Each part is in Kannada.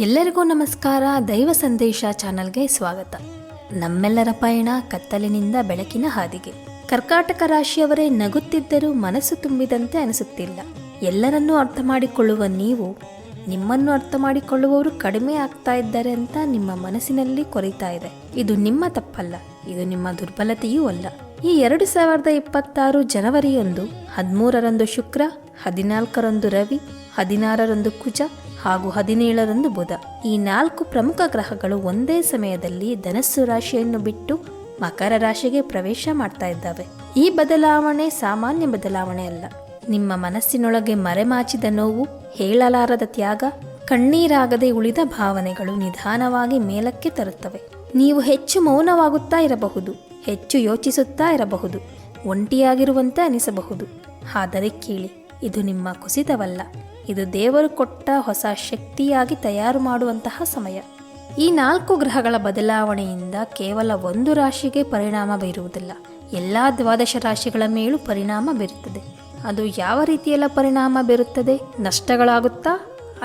ಎಲ್ಲರಿಗೂ ನಮಸ್ಕಾರ. ದೈವ ಸಂದೇಶ ಚಾನಲ್ಗೆ ಸ್ವಾಗತ. ನಮ್ಮೆಲ್ಲರ ಪಯಣ ಕತ್ತಲಿನಿಂದ ಬೆಳಕಿನ ಹಾದಿಗೆ. ಕರ್ಕಾಟಕ ರಾಶಿಯವರೇ, ನಗುತ್ತಿದ್ದರೂ ಮನಸ್ಸು ತುಂಬಿದಂತೆ ಅನಿಸುತ್ತಿಲ್ಲ. ಎಲ್ಲರನ್ನೂ ಅರ್ಥ ಮಾಡಿಕೊಳ್ಳುವ ನೀವು ನಿಮ್ಮನ್ನು ಅರ್ಥ ಮಾಡಿಕೊಳ್ಳುವವರು ಕಡಿಮೆ ಆಗ್ತಾ ಇದ್ದಾರೆ ಅಂತ ನಿಮ್ಮ ಮನಸ್ಸಿನಲ್ಲಿ ಕೊರೀತಾ ಇದೆ. ಇದು ನಿಮ್ಮ ತಪ್ಪಲ್ಲ, ಇದು ನಿಮ್ಮ ದುರ್ಬಲತೆಯೂ ಅಲ್ಲ. ಈ 2026 ಜನವರಿ 13ರಂದು ಶುಕ್ರ, 14ರಂದು ರವಿ, 16ರಂದು ಕುಜ ಹಾಗೂ 17ರಂದು ಬುಧ, ಈ 4 ಪ್ರಮುಖ ಗ್ರಹಗಳು ಒಂದೇ ಸಮಯದಲ್ಲಿ ಧನಸ್ಸು ರಾಶಿಯನ್ನು ಬಿಟ್ಟು ಮಕರ ರಾಶಿಗೆ ಪ್ರವೇಶ ಮಾಡ್ತಾ ಇದ್ದಾವೆ. ಈ ಬದಲಾವಣೆ ಸಾಮಾನ್ಯ ಬದಲಾವಣೆ ಅಲ್ಲ. ನಿಮ್ಮ ಮನಸ್ಸಿನೊಳಗೆ ಮರೆಮಾಚಿದ ನೋವು, ಹೇಳಲಾರದ ತ್ಯಾಗ, ಕಣ್ಣೀರಾಗದೆ ಉಳಿದ ಭಾವನೆಗಳು ನಿಧಾನವಾಗಿ ಮೇಲಕ್ಕೆ ತರುತ್ತವೆ. ನೀವು ಹೆಚ್ಚು ಮೌನವಾಗುತ್ತಾ ಇರಬಹುದು, ಹೆಚ್ಚು ಯೋಚಿಸುತ್ತಾ ಇರಬಹುದು, ಒಂಟಿಯಾಗಿರುವಂತೆ ಅನಿಸಬಹುದು. ಆದರೆ ಕೇಳಿ, ಇದು ನಿಮ್ಮ ಕುಸಿತವಲ್ಲ, ಇದು ದೇವರು ಕೊಟ್ಟ ಹೊಸ ಶಕ್ತಿಯಾಗಿ ತಯಾರು ಮಾಡುವಂತಹ ಸಮಯ. ಈ 4 ಗ್ರಹಗಳ ಬದಲಾವಣೆಯಿಂದ ಕೇವಲ ಒಂದು ರಾಶಿಗೆ ಪರಿಣಾಮ ಬೀರುವುದಿಲ್ಲ, ಎಲ್ಲ 12 ರಾಶಿಗಳ ಮೇಲೂ ಪರಿಣಾಮ ಬೀರುತ್ತದೆ. ಅದು ಯಾವ ರೀತಿಯೆಲ್ಲ ಪರಿಣಾಮ ಬೀರುತ್ತದೆ? ನಷ್ಟಗಳಾಗುತ್ತಾ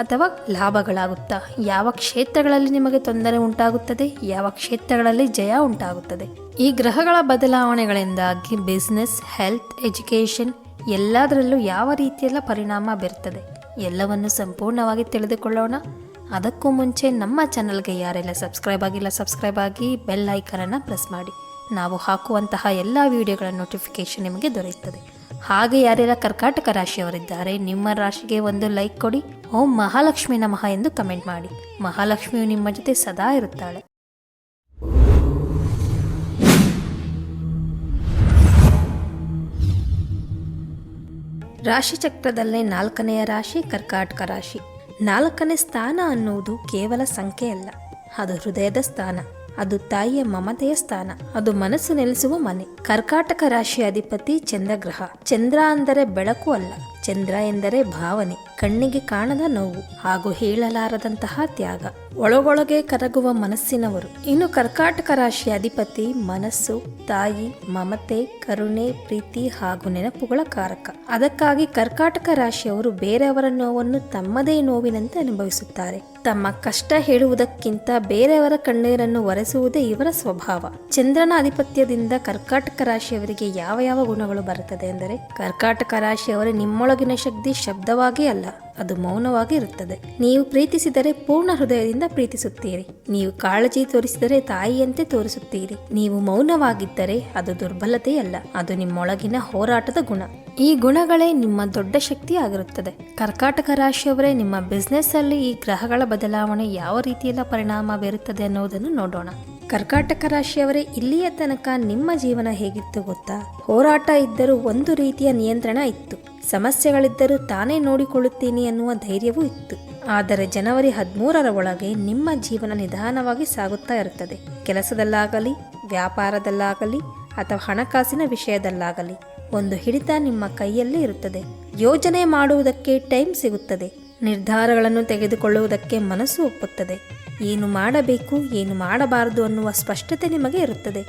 ಅಥವಾ ಲಾಭಗಳಾಗುತ್ತಾ? ಯಾವ ಕ್ಷೇತ್ರಗಳಲ್ಲಿ ನಿಮಗೆ ತೊಂದರೆ ಉಂಟಾಗುತ್ತದೆ, ಯಾವ ಕ್ಷೇತ್ರಗಳಲ್ಲಿ ಜಯ ಉಂಟಾಗುತ್ತದೆ? ಈ ಗ್ರಹಗಳ ಬದಲಾವಣೆಗಳಿಂದಾಗಿ ಬಿಸ್ನೆಸ್, ಹೆಲ್ತ್, ಎಜುಕೇಷನ್ ಎಲ್ಲದರಲ್ಲೂ ಯಾವ ರೀತಿಯೆಲ್ಲ ಪರಿಣಾಮ ಬೀರುತ್ತದೆ ಎಲ್ಲವನ್ನು ಸಂಪೂರ್ಣವಾಗಿ ತಿಳಿದುಕೊಳ್ಳೋಣ. ಅದಕ್ಕೂ ಮುಂಚೆ ನಮ್ಮ ಚಾನಲ್ಗೆ ಯಾರೆಲ್ಲ ಸಬ್ಸ್ಕ್ರೈಬ್ ಆಗಿ ಬೆಲ್ ಐಕನನ್ನು ಪ್ರೆಸ್ ಮಾಡಿ. ನಾವು ಹಾಕುವಂತಹ ಎಲ್ಲ ವಿಡಿಯೋಗಳ ನೋಟಿಫಿಕೇಶನ್ ನಿಮಗೆ ದೊರೆಯುತ್ತದೆ. ಹಾಗೆ ಯಾರೆಲ್ಲ ಕರ್ಕಾಟಕ ರಾಶಿಯವರಿದ್ದಾರೆ, ನಿಮ್ಮ ರಾಶಿಗೆ ಒಂದು ಲೈಕ್ ಕೊಡಿ. ಓಂ ಮಹಾಲಕ್ಷ್ಮಿ ನಮಃ ಎಂದು ಕಮೆಂಟ್ ಮಾಡಿ. ಮಹಾಲಕ್ಷ್ಮಿಯು ನಿಮ್ಮ ಜೊತೆ ಸದಾ ಇರುತ್ತಾಳೆ. ರಾಶಿ ಚಕ್ರದಲ್ಲೇ 4ನೆಯ ರಾಶಿ ಕರ್ಕಾಟಕ ರಾಶಿ. 4ನೇ ಸ್ಥಾನ ಅನ್ನುವುದು ಕೇವಲ ಸಂಖ್ಯೆಯಲ್ಲ, ಅದು ಹೃದಯದ ಸ್ಥಾನ, ಅದು ತಾಯಿಯ ಮಮತೆಯ ಸ್ಥಾನ, ಅದು ಮನಸ್ಸು ನೆಲೆಸುವ ಮನೆ. ಕರ್ಕಾಟಕ ರಾಶಿಯ ಅಧಿಪತಿ ಚಂದ್ರಗ್ರಹ. ಚಂದ್ರ ಅಂದರೆ ಬೆಳಕು ಅಲ್ಲ, ಚಂದ್ರ ಎಂದರೆ ಭಾವನೆ, ಕಣ್ಣಿಗೆ ಕಾಣದ ನೋವು ಹಾಗೂ ಹೇಳಲಾರದಂತಹ ತ್ಯಾಗ, ಒಳಗೊಳಗೆ ಕರಗುವ ಮನಸ್ಸಿನವರು. ಇನ್ನು ಕರ್ಕಾಟಕ ರಾಶಿಯ ಅಧಿಪತಿ ಮನಸ್ಸು, ತಾಯಿ, ಮಮತೆ, ಕರುಣೆ, ಪ್ರೀತಿ ಹಾಗೂ ನೆನಪುಗಳ ಕಾರಕ. ಅದಕ್ಕಾಗಿ ಕರ್ಕಾಟಕ ರಾಶಿಯವರು ಬೇರೆಯವರ ನೋವನ್ನು ತಮ್ಮದೇ ನೋವಿನಂತೆ ಅನುಭವಿಸುತ್ತಾರೆ. ತಮ್ಮ ಕಷ್ಟ ಹೇಳುವುದಕ್ಕಿಂತ ಬೇರೆಯವರ ಕಣ್ಣೀರನ್ನು ಒರೆಸುವುದೇ ಇವರ ಸ್ವಭಾವ. ಚಂದ್ರನ ಆಧಿಪತ್ಯದಿಂದ ಕರ್ಕಾಟಕ ರಾಶಿಯವರಿಗೆ ಯಾವ ಯಾವ ಗುಣಗಳು ಬರುತ್ತದೆ ಎಂದರೆ, ಕರ್ಕಾಟಕ ರಾಶಿಯವರೇ, ನಿಮ್ಮೊಳಗಿನ ಶಕ್ತಿ ಶಬ್ದವಾಗಿ ಅಲ್ಲ, ಅದು ಮೌನವಾಗಿ ಇರುತ್ತದೆ. ನೀವು ಪ್ರೀತಿಸಿದರೆ ಪೂರ್ಣ ಹೃದಯದಿಂದ ಪ್ರೀತಿಸುತ್ತೀರಿ. ನೀವು ಕಾಳಜಿ ತೋರಿಸಿದರೆ ತಾಯಿಯಂತೆ ತೋರಿಸುತ್ತೀರಿ. ನೀವು ಮೌನವಾಗಿದ್ದರೆ ಅದು ದುರ್ಬಲತೆಯಲ್ಲ, ಅದು ನಿಮ್ಮೊಳಗಿನ ಹೋರಾಟದ ಗುಣ. ಈ ಗುಣಗಳೇ ನಿಮ್ಮ ದೊಡ್ಡ ಶಕ್ತಿ ಆಗಿರುತ್ತದೆ. ಕರ್ಕಾಟಕ ರಾಶಿಯವರೇ, ನಿಮ್ಮ ಬಿಸ್ನೆಸ್ ಅಲ್ಲಿ ಈ ಗ್ರಹಗಳ ಬದಲಾವಣೆ ಯಾವ ರೀತಿಯೆಲ್ಲ ಪರಿಣಾಮ ಬೀರುತ್ತದೆ ಅನ್ನೋದನ್ನು ನೋಡೋಣ. ಕರ್ಕಾಟಕ ರಾಶಿಯವರೇ, ಇಲ್ಲಿಯ ತನಕ ನಿಮ್ಮ ಜೀವನ ಹೇಗಿತ್ತು ಗೊತ್ತಾ? ಹೋರಾಟ ಇದ್ದರೂ ಒಂದು ರೀತಿಯ ನಿಯಂತ್ರಣ ಇತ್ತು, ಸಮಸ್ಯೆಗಳಿದ್ದರೂ ತಾನೇ ನೋಡಿಕೊಳ್ಳುತ್ತೀನಿ ಅನ್ನುವ ಧೈರ್ಯವೂ ಇತ್ತು. ಆದರೆ ಜನವರಿ 13ರ ಒಳಗೆ ನಿಮ್ಮ ಜೀವನ ನಿಧಾನವಾಗಿ ಸಾಗುತ್ತಾ ಇರುತ್ತದೆ. ಕೆಲಸದಲ್ಲಾಗಲಿ, ವ್ಯಾಪಾರದಲ್ಲಾಗಲಿ ಅಥವಾ ಹಣಕಾಸಿನ ವಿಷಯದಲ್ಲಾಗಲಿ ಒಂದು ಹಿಡಿತ ನಿಮ್ಮ ಕೈಯಲ್ಲೇ ಇರುತ್ತದೆ. ಯೋಜನೆ ಮಾಡುವುದಕ್ಕೆ ಟೈಮ್ ಸಿಗುತ್ತದೆ, ನಿರ್ಧಾರಗಳನ್ನು ತೆಗೆದುಕೊಳ್ಳುವುದಕ್ಕೆ ಮನಸ್ಸು ಒಪ್ಪುತ್ತದೆ. ಏನು ಮಾಡಬೇಕು, ಏನು ಮಾಡಬಾರದು ಅನ್ನುವ ಸ್ಪಷ್ಟತೆ ನಿಮಗೆ ಇರುತ್ತದೆ.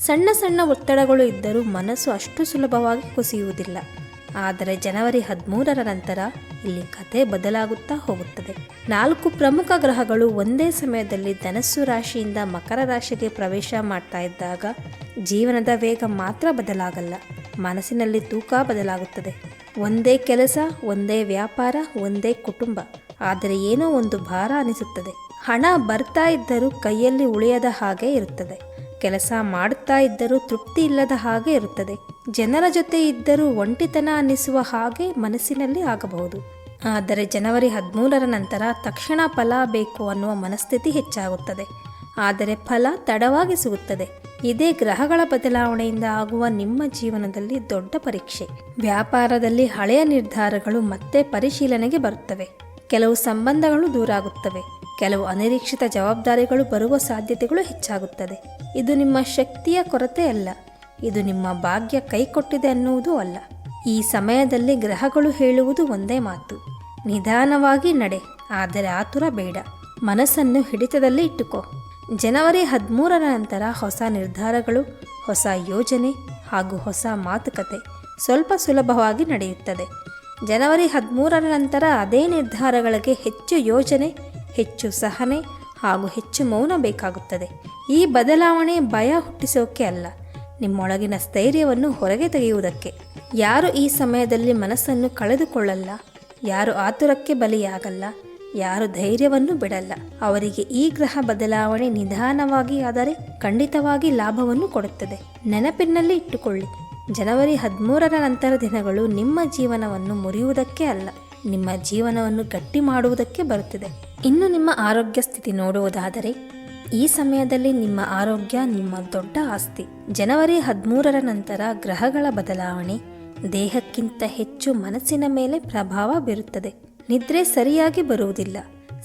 ಸಣ್ಣ ಸಣ್ಣ ಒತ್ತಡಗಳು ಇದ್ದರೂ ಮನಸ್ಸು ಅಷ್ಟು ಸುಲಭವಾಗಿ ಕುಸಿಯುವುದಿಲ್ಲ. ಆದರೆ ಜನವರಿ 13ರ ನಂತರ ಇಲ್ಲಿ ಕಥೆ ಬದಲಾಗುತ್ತಾ ಹೋಗುತ್ತದೆ. 4 ಪ್ರಮುಖ ಗ್ರಹಗಳು ಒಂದೇ ಸಮಯದಲ್ಲಿ ಧನಸ್ಸು ರಾಶಿಯಿಂದ ಮಕರ ರಾಶಿಗೆ ಪ್ರವೇಶ ಮಾಡ್ತಾ ಇದ್ದಾಗ ಜೀವನದ ವೇಗ ಮಾತ್ರ ಬದಲಾಗಲ್ಲ, ಮನಸ್ಸಿನಲ್ಲಿ ತೂಕ ಬದಲಾಗುತ್ತದೆ. ಒಂದೇ ಕೆಲಸ, ಒಂದೇ ವ್ಯಾಪಾರ, ಒಂದೇ ಕುಟುಂಬ, ಆದರೆ ಏನೋ ಒಂದು ಭಾರ ಅನಿಸುತ್ತದೆ. ಹಣ ಬರ್ತಾ ಇದ್ದರೂ ಕೈಯಲ್ಲಿ ಉಳಿಯದ ಹಾಗೆ ಇರುತ್ತದೆ. ಕೆಲಸ ಮಾಡುತ್ತಾ ಇದ್ದರೂ ತೃಪ್ತಿ ಇಲ್ಲದ ಹಾಗೆ ಇರುತ್ತದೆ. ಜನರ ಜೊತೆ ಇದ್ದರೂ ಒಂಟಿತನ ಅನ್ನಿಸುವ ಹಾಗೆ ಮನಸ್ಸಿನಲ್ಲಿ ಆಗಬಹುದು. ಆದರೆ ಜನವರಿ 13ರ ನಂತರ ತಕ್ಷಣ ಫಲ ಬೇಕು ಅನ್ನುವ ಮನಸ್ಥಿತಿ ಹೆಚ್ಚಾಗುತ್ತದೆ. ಆದರೆ ಫಲ ತಡವಾಗಿ ಸಿಗುತ್ತದೆ. ಇದೇ ಗ್ರಹಗಳ ಬದಲಾವಣೆಯಿಂದ ಆಗುವ ನಿಮ್ಮ ಜೀವನದಲ್ಲಿ ದೊಡ್ಡ ಪರೀಕ್ಷೆ. ವ್ಯಾಪಾರದಲ್ಲಿ ಹಳೆಯ ನಿರ್ಧಾರಗಳು ಮತ್ತೆ ಪರಿಶೀಲನೆಗೆ ಬರುತ್ತವೆ. ಕೆಲವು ಸಂಬಂಧಗಳು ದೂರಾಗುತ್ತವೆ. ಕೆಲವು ಅನಿರೀಕ್ಷಿತ ಜವಾಬ್ದಾರಿಗಳು ಬರುವ ಸಾಧ್ಯತೆಗಳು ಹೆಚ್ಚಾಗುತ್ತದೆ. ಇದು ನಿಮ್ಮ ಶಕ್ತಿಯ ಕೊರತೆ ಅಲ್ಲ, ಇದು ನಿಮ್ಮ ಭಾಗ್ಯ ಕೈಕೊಟ್ಟಿದೆ ಅನ್ನುವುದೂ ಅಲ್ಲ. ಈ ಸಮಯದಲ್ಲಿ ಗ್ರಹಗಳು ಹೇಳುವುದು ಒಂದೇ ಮಾತು: ನಿಧಾನವಾಗಿ ನಡೆ, ಆದರೆ ಆತುರ ಬೇಡ. ಮನಸ್ಸನ್ನು ಹಿಡಿತದಲ್ಲಿ ಇಟ್ಟುಕೋ. ಜನವರಿ 13ರ ನಂತರ ಹೊಸ ನಿರ್ಧಾರಗಳು, ಹೊಸ ಯೋಜನೆ ಹಾಗೂ ಹೊಸ ಮಾತುಕತೆ ಸ್ವಲ್ಪ ಸುಲಭವಾಗಿ ನಡೆಯುತ್ತದೆ. ಜನವರಿ 13ರ ನಂತರ ಅದೇ ನಿರ್ಧಾರಗಳಿಗೆ ಹೆಚ್ಚು ಯೋಜನೆ, ಹೆಚ್ಚು ಸಹನೆ ಹಾಗೂ ಹೆಚ್ಚು ಮೌನ ಬೇಕಾಗುತ್ತದೆ. ಈ ಬದಲಾವಣೆ ಭಯ ಹುಟ್ಟಿಸೋಕೆ ಅಲ್ಲ, ನಿಮ್ಮೊಳಗಿನ ಸ್ಥೈರ್ಯವನ್ನು ಹೊರಗೆ ತೆಗೆಯುವುದಕ್ಕೆ. ಯಾರು ಈ ಸಮಯದಲ್ಲಿ ಮನಸ್ಸನ್ನು ಕಳೆದುಕೊಳ್ಳಲ್ಲ, ಯಾರು ಆತುರಕ್ಕೆ ಬಲಿಯಾಗಲ್ಲ, ಯಾರು ಧೈರ್ಯವನ್ನು ಬಿಡಲ್ಲ, ಅವರಿಗೆ ಈ ಗ್ರಹ ಬದಲಾವಣೆ ನಿಧಾನವಾಗಿ ಆದರೆ ಖಂಡಿತವಾಗಿ ಲಾಭವನ್ನು ಕೊಡುತ್ತದೆ. ನೆನಪಿನಲ್ಲಿ ಇಟ್ಟುಕೊಳ್ಳಿ, ಜನವರಿ 13ರ ನಂತರ ದಿನಗಳು ನಿಮ್ಮ ಜೀವನವನ್ನು ಮುರಿಯುವುದಕ್ಕೆ ಅಲ್ಲ, ನಿಮ್ಮ ಜೀವನವನ್ನು ಗಟ್ಟಿ ಮಾಡುವುದಕ್ಕೆ ಬರುತ್ತಿದೆ. ಇನ್ನು ನಿಮ್ಮ ಆರೋಗ್ಯ ಸ್ಥಿತಿ ನೋಡುವುದಾದರೆ ಈ ಸಮಯದಲ್ಲಿ ನಿಮ್ಮ ಆರೋಗ್ಯ ನಿಮ್ಮ ದೊಡ್ಡ ಆಸ್ತಿ. ಜನವರಿ 13ರ ನಂತರ ಗ್ರಹಗಳ ಬದಲಾವಣೆ ದೇಹಕ್ಕಿಂತ ಹೆಚ್ಚು ಮನಸ್ಸಿನ ಮೇಲೆ ಪ್ರಭಾವ ಬೀರುತ್ತದೆ. ನಿದ್ರೆ ಸರಿಯಾಗಿ ಬರುವುದಿಲ್ಲ.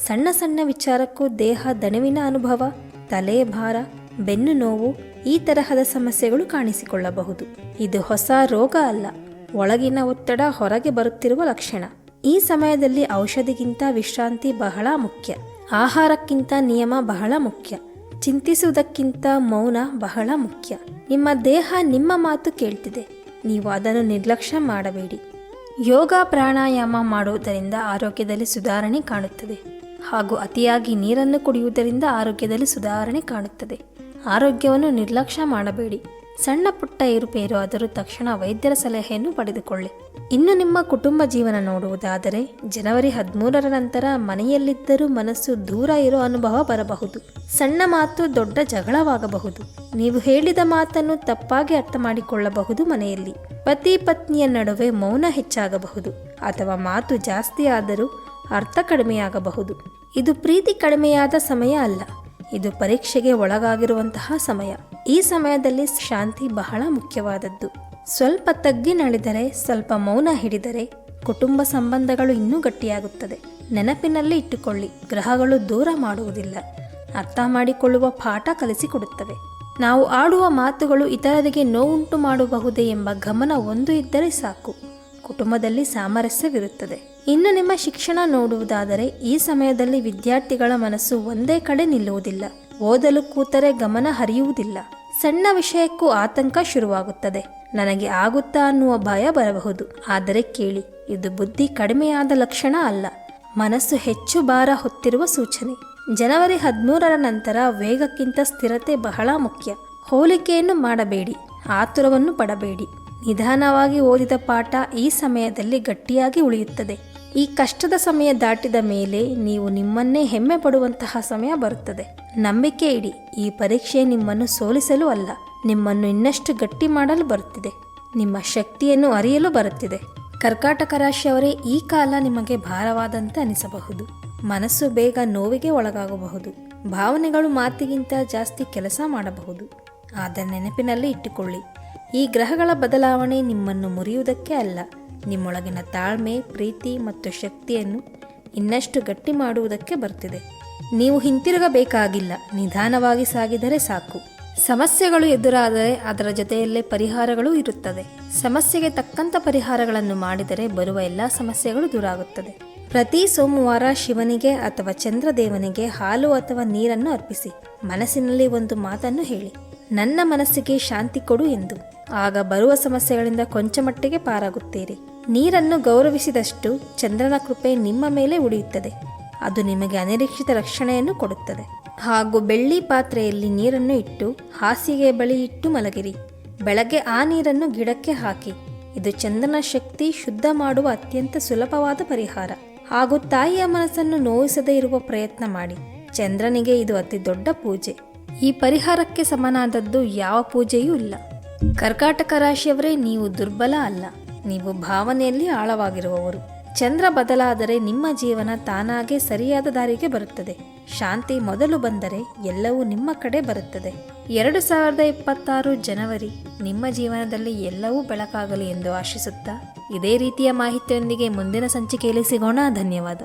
ಸಣ್ಣ ಸಣ್ಣ ವಿಚಾರಕ್ಕೂ ದೇಹ ದಣಿವಿನ ಅನುಭವ, ತಲೆ ಭಾರ, ಬೆನ್ನು ನೋವು ಈ ತರಹದ ಸಮಸ್ಯೆಗಳು ಕಾಣಿಸಿಕೊಳ್ಳಬಹುದು. ಇದು ಹೊಸ ರೋಗ ಅಲ್ಲ, ಒಳಗಿನ ಒತ್ತಡ ಹೊರಗೆ ಬರುತ್ತಿರುವ ಲಕ್ಷಣ. ಈ ಸಮಯದಲ್ಲಿ ಔಷಧಿಗಿಂತ ವಿಶ್ರಾಂತಿ ಬಹಳ ಮುಖ್ಯ. ಆಹಾರಕ್ಕಿಂತ ನಿಯಮ ಬಹಳ ಮುಖ್ಯ. ಚಿಂತಿಸುವುದಕ್ಕಿಂತ ಮೌನ ಬಹಳ ಮುಖ್ಯ. ನಿಮ್ಮ ದೇಹ ನಿಮ್ಮ ಮಾತು ಕೇಳ್ತಿದೆ, ನೀವು ಅದನ್ನು ನಿರ್ಲಕ್ಷ್ಯ ಮಾಡಬೇಡಿ. ಯೋಗ ಪ್ರಾಣಾಯಾಮ ಮಾಡುವುದರಿಂದ ಆರೋಗ್ಯದಲ್ಲಿ ಸುಧಾರಣೆ ಕಾಣುತ್ತದೆ ಹಾಗೂ ಅತಿಯಾಗಿ ನೀರನ್ನು ಕುಡಿಯುವುದರಿಂದ ಆರೋಗ್ಯದಲ್ಲಿ ಸುಧಾರಣೆ ಕಾಣುತ್ತದೆ. ಆರೋಗ್ಯವನ್ನು ನಿರ್ಲಕ್ಷ್ಯ ಮಾಡಬೇಡಿ. ಸಣ್ಣ ಪುಟ್ಟ ಏರುಪೇರು ಆದರೂ ತಕ್ಷಣ ವೈದ್ಯರ ಸಲಹೆಯನ್ನು ಪಡೆದುಕೊಳ್ಳಿ. ಇನ್ನು ನಿಮ್ಮ ಕುಟುಂಬ ಜೀವನ ನೋಡುವುದಾದರೆ ಜನವರಿ 13ರ ನಂತರ ಮನೆಯಲ್ಲಿದ್ದರೂ ಮನಸ್ಸು ದೂರ ಇರೋ ಅನುಭವ ಬರಬಹುದು. ಸಣ್ಣ ಮಾತು ದೊಡ್ಡ ಜಗಳವಾಗಬಹುದು. ನೀವು ಹೇಳಿದ ಮಾತನ್ನು ತಪ್ಪಾಗಿ ಅರ್ಥ ಮಾಡಿಕೊಳ್ಳಬಹುದು. ಮನೆಯಲ್ಲಿ ಪತಿ ಪತ್ನಿಯ ನಡುವೆ ಮೌನ ಹೆಚ್ಚಾಗಬಹುದು ಅಥವಾ ಮಾತು ಜಾಸ್ತಿ ಆದರೂ ಅರ್ಥ ಕಡಿಮೆಯಾಗಬಹುದು. ಇದು ಪ್ರೀತಿ ಕಡಿಮೆಯಾದ ಸಮಯ ಅಲ್ಲ, ಇದು ಪರೀಕ್ಷೆಗೆ ಒಳಗಾಗಿರುವಂತಹ ಸಮಯ. ಈ ಸಮಯದಲ್ಲಿ ಶಾಂತಿ ಬಹಳ ಮುಖ್ಯವಾದದ್ದು. ಸ್ವಲ್ಪ ತಗ್ಗಿ ನಡೆದರೆ, ಸ್ವಲ್ಪ ಮೌನ ಹಿಡಿದರೆ ಕುಟುಂಬ ಸಂಬಂಧಗಳು ಇನ್ನೂ ಗಟ್ಟಿಯಾಗುತ್ತದೆ. ನೆನಪಿನಲ್ಲಿ ಇಟ್ಟುಕೊಳ್ಳಿ, ಗ್ರಹಗಳು ದೂರ ಮಾಡುವುದಿಲ್ಲ, ಅರ್ಥ ಮಾಡಿಕೊಳ್ಳುವ ಪಾಠ ಕಲಿಸಿಕೊಡುತ್ತವೆ. ನಾವು ಆಡುವ ಮಾತುಗಳು ಇತರರಿಗೆ ನೋವುಂಟು ಮಾಡಬಹುದೇ ಎಂಬ ಗಮನ ಒಂದು ಇದ್ದರೆ ಸಾಕು, ಕುಟುಂಬದಲ್ಲಿ ಸಾಮರಸ್ಯವಿರುತ್ತದೆ. ಇನ್ನು ನಿಮ್ಮ ಶಿಕ್ಷಣ ನೋಡುವುದಾದರೆ ಈ ಸಮಯದಲ್ಲಿ ವಿದ್ಯಾರ್ಥಿಗಳ ಮನಸ್ಸು ಒಂದೇ ಕಡೆ ನಿಲ್ಲುವುದಿಲ್ಲ. ಓದಲು ಕೂತರೆ ಗಮನ ಹರಿಯುವುದಿಲ್ಲ. ಸಣ್ಣ ವಿಷಯಕ್ಕೂ ಆತಂಕ ಶುರುವಾಗುತ್ತದೆ. ನನಗೆ ಆಗುತ್ತಾ ಅನ್ನುವ ಭಯ ಬರಬಹುದು. ಆದರೆ ಕೇಳಿ, ಇದು ಬುದ್ಧಿ ಕಡಿಮೆಯಾದ ಲಕ್ಷಣ ಅಲ್ಲ, ಮನಸ್ಸು ಹೆಚ್ಚು ಭಾರ ಹೊತ್ತಿರುವ ಸೂಚನೆ. ಜನವರಿ 13ರ ನಂತರ ವೇಗಕ್ಕಿಂತ ಸ್ಥಿರತೆ ಬಹಳ ಮುಖ್ಯ. ಹೋಲಿಕೆಯನ್ನು ಮಾಡಬೇಡಿ, ಆತುರವನ್ನು ಪಡಬೇಡಿ. ನಿಧಾನವಾಗಿ ಓದಿದ ಪಾಠ ಈ ಸಮಯದಲ್ಲಿ ಗಟ್ಟಿಯಾಗಿ ಉಳಿಯುತ್ತದೆ. ಈ ಕಷ್ಟದ ಸಮಯ ದಾಟಿದ ಮೇಲೆ ನೀವು ನಿಮ್ಮನ್ನೇ ಹೆಮ್ಮೆ ಪಡುವಂತಹ ಸಮಯ ಬರುತ್ತದೆ. ನಂಬಿಕೆ ಇಡಿ, ಈ ಪರೀಕ್ಷೆ ನಿಮ್ಮನ್ನು ಸೋಲಿಸಲು ಅಲ್ಲ, ನಿಮ್ಮನ್ನು ಇನ್ನಷ್ಟು ಗಟ್ಟಿ ಮಾಡಲು ಬರುತ್ತಿದೆ. ನಿಮ್ಮ ಶಕ್ತಿಯನ್ನು ಅರಿಯಲು ಬರುತ್ತಿದೆ. ಕರ್ಕಾಟಕ ರಾಶಿಯವರೇ, ಈ ಕಾಲ ನಿಮಗೆ ಭಾರವಾದಂತೆ ಅನಿಸಬಹುದು. ಮನಸ್ಸು ಬೇಗ ನೋವಿಗೆ ಒಳಗಾಗಬಹುದು. ಭಾವನೆಗಳು ಮಾತಿಗಿಂತ ಜಾಸ್ತಿ ಕೆಲಸ ಮಾಡಬಹುದು. ಆದರೆ ನೆನಪಿನಲ್ಲಿ ಇಟ್ಟುಕೊಳ್ಳಿ, ಈ ಗ್ರಹಗಳ ಬದಲಾವಣೆ ನಿಮ್ಮನ್ನು ಮುರಿಯುವುದಕ್ಕೆ ಅಲ್ಲ, ನಿಮ್ಮೊಳಗಿನ ತಾಳ್ಮೆ, ಪ್ರೀತಿ ಮತ್ತು ಶಕ್ತಿಯನ್ನು ಇನ್ನಷ್ಟು ಗಟ್ಟಿ ಮಾಡುವುದಕ್ಕೆ ಬರ್ತಿದೆ. ನೀವು ಹಿಂತಿರುಗಬೇಕಾಗಿಲ್ಲ, ನಿಧಾನವಾಗಿ ಸಾಗಿದರೆ ಸಾಕು. ಸಮಸ್ಯೆಗಳು ಎದುರಾದರೆ ಅದರ ಜೊತೆಯಲ್ಲೇ ಪರಿಹಾರಗಳು ಇರುತ್ತದೆ. ಸಮಸ್ಯೆಗೆ ತಕ್ಕಂಥ ಪರಿಹಾರಗಳನ್ನು ಮಾಡಿದರೆ ಬರುವ ಎಲ್ಲ ಸಮಸ್ಯೆಗಳು ದೂರಾಗುತ್ತದೆ. ಪ್ರತಿ ಸೋಮವಾರ ಶಿವನಿಗೆ ಅಥವಾ ಚಂದ್ರದೇವನಿಗೆ ಹಾಲು ಅಥವಾ ನೀರನ್ನು ಅರ್ಪಿಸಿ. ಮನಸ್ಸಿನಲ್ಲಿ ಒಂದು ಮಾತನ್ನು ಹೇಳಿ, ನನ್ನ ಮನಸ್ಸಿಗೆ ಶಾಂತಿ ಕೊಡು ಎಂದು. ಆಗ ಬರುವ ಸಮಸ್ಯೆಗಳಿಂದ ಕೊಂಚ ಮಟ್ಟಿಗೆ ಪಾರಾಗುತ್ತೀರಿ. ನೀರನ್ನು ಗೌರವಿಸಿದಷ್ಟು ಚಂದ್ರನ ಕೃಪೆ ನಿಮ್ಮ ಮೇಲೆ ಉಳಿಯುತ್ತದೆ. ಅದು ನಿಮಗೆ ಅನಿರೀಕ್ಷಿತ ರಕ್ಷಣೆಯನ್ನು ಕೊಡುತ್ತದೆ. ಹಾಗೂ ಬೆಳ್ಳಿ ಪಾತ್ರೆಯಲ್ಲಿ ನೀರನ್ನು ಇಟ್ಟು ಹಾಸಿಗೆ ಬಳಿ ಇಟ್ಟು ಮಲಗಿರಿ. ಬೆಳಗ್ಗೆ ಆ ನೀರನ್ನು ಗಿಡಕ್ಕೆ ಹಾಕಿ. ಇದು ಚಂದ್ರನ ಶಕ್ತಿ ಶುದ್ಧ ಮಾಡುವ ಅತ್ಯಂತ ಸುಲಭವಾದ ಪರಿಹಾರ. ಹಾಗೂ ತಾಯಿಯ ಮನಸ್ಸನ್ನು ನೋಯಿಸದೇ ಇರುವ ಪ್ರಯತ್ನ ಮಾಡಿ. ಚಂದ್ರನಿಗೆ ಇದು ಅತಿ ದೊಡ್ಡ ಪೂಜೆ. ಈ ಪರಿಹಾರಕ್ಕೆ ಸಮನಾದದ್ದು ಯಾವ ಪೂಜೆಯೂ ಇಲ್ಲ. ಕರ್ಕಾಟಕ ರಾಶಿಯವರೇ, ನೀವು ದುರ್ಬಲ ಅಲ್ಲ, ನೀವು ಭಾವನೆಯಲ್ಲಿ ಆಳವಾಗಿರುವವರು. ಚಂದ್ರ ಬದಲಾದರೆ ನಿಮ್ಮ ಜೀವನ ತಾನಾಗೆ ಸರಿಯಾದ ದಾರಿಗೆ ಬರುತ್ತದೆ. ಶಾಂತಿ ಮೊದಲು ಬಂದರೆ ಎಲ್ಲವೂ ನಿಮ್ಮ ಕಡೆ ಬರುತ್ತದೆ. 2026 ಜನವರಿ ನಿಮ್ಮ ಜೀವನದಲ್ಲಿ ಎಲ್ಲವೂ ಬೆಳಕಾಗಲಿ ಎಂದು ಆಶಿಸುತ್ತಾ, ಇದೇ ರೀತಿಯ ಮಾಹಿತಿಯೊಂದಿಗೆ ಮುಂದಿನ ಸಂಚಿಕೆಯಲ್ಲಿ ಸಿಗೋಣ. ಧನ್ಯವಾದ.